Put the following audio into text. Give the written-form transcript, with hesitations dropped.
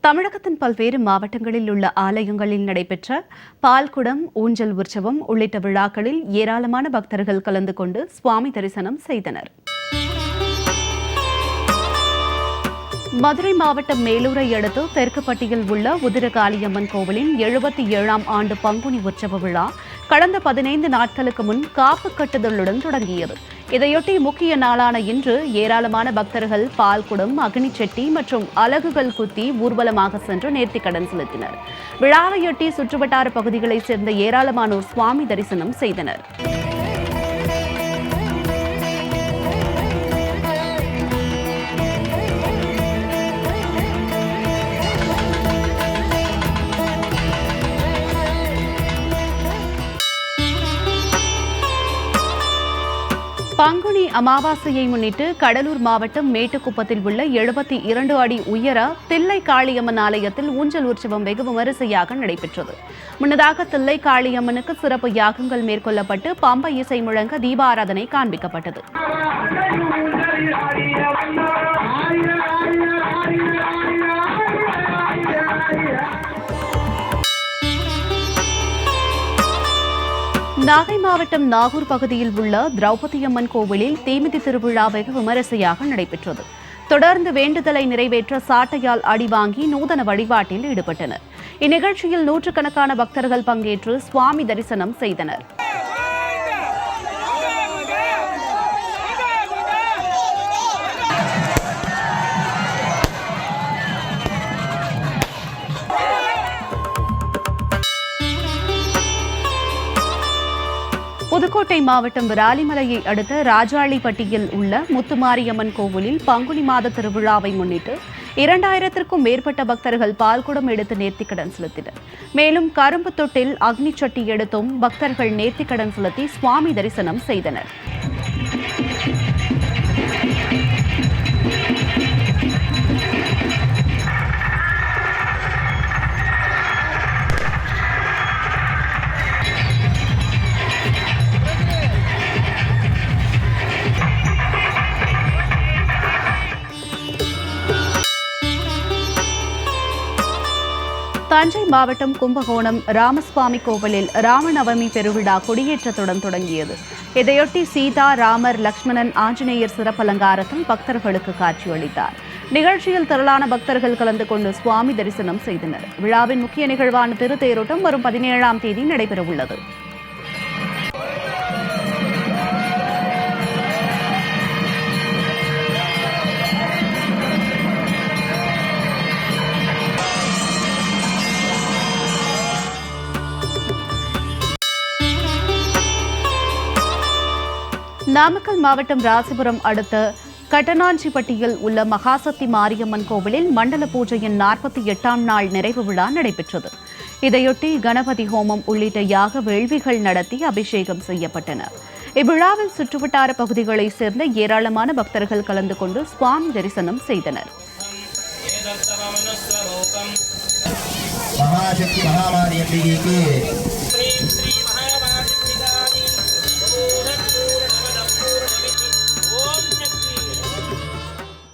தமிழகத்தின் பல்வேறு மாவட்டங்களில் உள்ள ஆலயங்களில் நடைபெற்ற பால்குடம், ஊஞ்சல் உற்சவம் உள்ளிட்ட விழாக்களில் ஏராளமான பக்தர்கள் கலந்து கொண்டு சுவாமி தரிசனம் செய்தனர். மதுரை மாவட்டம் மேலூரை அடுத்து தெற்குப்பட்டியில் உள்ள உதிரகாளியம்மன் கோவிலின் 77ஆம் ஆண்டு பங்குனி உற்சவ விழா கடந்த 15 நாட்களுக்கு முன் காப்பு கட்டுதலுடன் தொடங்கியது. இதையொட்டி முக்கிய நாளான இன்று ஏராளமான பக்தர்கள் பால்குடம், அக்னிச்செட்டி மற்றும் அலகுகள் குத்தி ஊர்வலமாக சென்று நேர்த்திக்கடன் செலுத்தினர். விழாவையொட்டி சுற்றுவட்டார பகுதிகளைச் சேர்ந்த ஏராளமானோர் சுவாமி தரிசனம் செய்தனர். பங்குனி அமாவாசையை முன்னிட்டு கடலூர் மாவட்டம் மேட்டுக்குப்பத்தில் உள்ள 72 அடி உயர தில்லை காளியம்மன் ஆலயத்தில் ஊஞ்சல் உற்சவம் வெகு விமரிசையாக நடைபெற்றது. முன்னதாக தில்லை காளியம்மனுக்கு சிறப்பு யாகங்கள் மேற்கொள்ளப்பட்டு பம்பை இசை முழங்க தீபாராதனை காண்பிக்கப்பட்டது. நாகை மாவட்டம் நாகூர் பகுதியில் உள்ள திரௌபதியம்மன் கோவிலில் தீமிதி திருவிழா வெகு விமரிசையாக நடைபெற்றது. தொடர்ந்து வேண்டுதலை நிறைவேற்ற சாட்டையால் அடி வாங்கி நூதன வழிபாட்டில் ஈடுபட்டனர். இந்நிகழ்ச்சியில் நூற்றுக்கணக்கான பக்தர்கள் பங்கேற்று சுவாமி தரிசனம் செய்தனர். புதுக்கோட்டை மாவட்டம் விராலிமலையை அடுத்த ராஜாளிப்பட்டியில் உள்ள முத்துமாரியம்மன் கோவிலில் பங்குனி மாத திருவிழாவை முன்னிட்டு 2000க்கும் மேற்பட்ட பக்தர்கள் பால்குடம் எடுத்து நேர்த்திக்கடன் செலுத்தினர். மேலும் கரும்பு தொட்டில் அக்னிச்சட்டி எடுத்தும் பக்தர்கள் நேர்த்திக்கடன் செலுத்தி சுவாமி தரிசனம் செய்தனர். தஞ்சை மாவட்டம் கும்பகோணம் ராமசுவாமி கோவிலில் ராமநவமி பெருவிழா கொடியேற்றத்துடன் தொடங்கியது. இதையொட்டி சீதா, ராமர், லட்சுமணன், ஆஞ்சநேயர் சிறப்பலங்காரத்தில் பக்தர்களுக்கு காட்சியளித்தார். நிகழ்ச்சியில் திரளான பக்தர்கள் கலந்து கொண்டு சுவாமி தரிசனம் செய்தனர். விழாவின் முக்கிய நிகழ்வான திருத்தேரோட்டம் வரும் 17ஆம் தேதி நடைபெறவுள்ளது. நாமக்கல் மாவட்டம் ராசிபுரம் அடுத்த கட்டனாஞ்சிப்பட்டியில் உள்ள மகாசக்தி மாரியம்மன் கோவிலில் மண்டல பூஜையின் 48ஆம் நாள் நிறைவு விழா நடைபெற்றது. இதையொட்டி கணபதி ஹோமம் உள்ளிட்ட யாக வேள்விகள் நடத்தி அபிஷேகம் செய்யப்பட்டன. இவ்விழாவில் சுற்றுவட்டார பகுதிகளைச் சேர்ந்த ஏராளமான பக்தர்கள் கலந்து கொண்டு சுவாமி தரிசனம் செய்தனர். மகாசக்தி மகாமாரி